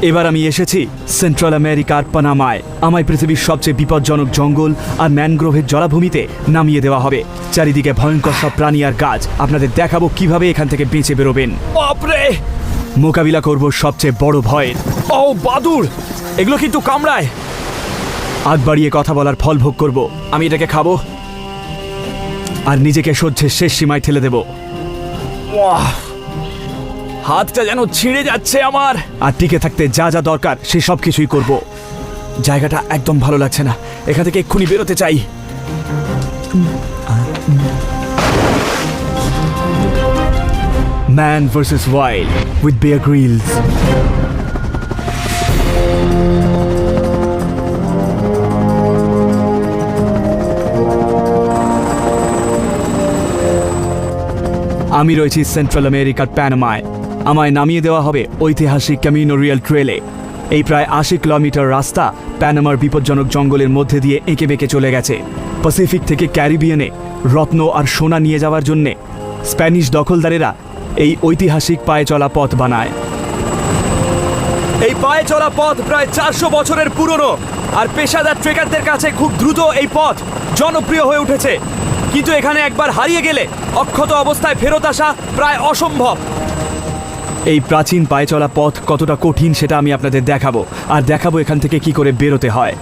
এবার আমি এসেছি সেন্ট্রাল আমেরিকার পানামায়। আমায় পৃথিবীর সবচেয়ে বিপজ্জনক জঙ্গল আর ম্যানগ্রোভের জলাভূমিতে নামিয়ে দেওয়া হবে। চারিদিকে ভয়ঙ্কর সব প্রাণী আর গাছ। আপনাদের দেখাবো কিভাবে এখান থেকে বেঁচে বেরোবেন। বাপরে! মোকাবিলা করব সবচেয়ে বড় ভয়ের। ও বাদুড়! এগুলো কিন্তু কামড়ায়। আগ বাড়িয়ে কথা বলার ফল ভোগ করব। আমি এটাকে খাবো আর নিজেকে সহ্যের শেষ সীমায় ঠেলে দেব। হাতটা যেন ছিঁড়ে যাচ্ছে আমার। আর টিকে থাকতে যা যা দরকার সে সব কিছুই করব। জায়গাটা একদম ভালো লাগছে না, এখান থেকে এক্ষুনি বেরোতে চাই। Man versus wild with Bear Grylls. আমি রয়েছি সেন্ট্রাল আমেরিকার প্যানামায়। আমায় নামিয়ে দেওয়া হবে ঐতিহাসিক ক্যামিনো রিয়াল ট্রেলে। এই প্রায় ৮০ কিলোমিটার রাস্তা প্যানামার বিপজ্জনক জঙ্গলের মধ্যে দিয়ে এঁকে বেঁকে চলে গেছে। প্যাসিফিক থেকে ক্যারিবিয়ানে রত্ন আর সোনা নিয়ে যাওয়ার জন্যে স্প্যানিশ দখলদারেরা এই ঐতিহাসিক পায়ে চলা পথ বানায়। এই পায়ে চলা পথ প্রায় ৪০০ বছরের পুরনো, আর পেশাদার ট্রেকারদের কাছে খুব দ্রুত এই পথ জনপ্রিয় হয়ে উঠেছে। কিন্তু এখানে একবার হারিয়ে গেলে অক্ষত অবস্থায় ফেরত আসা প্রায় অসম্ভব। এই প্রাচীন পায়ে চলা পথ কতটা কঠিন সেটা আমি আপনাদের দেখাবো, আর দেখাবো এখান থেকে কি করে বেরোতে হয়।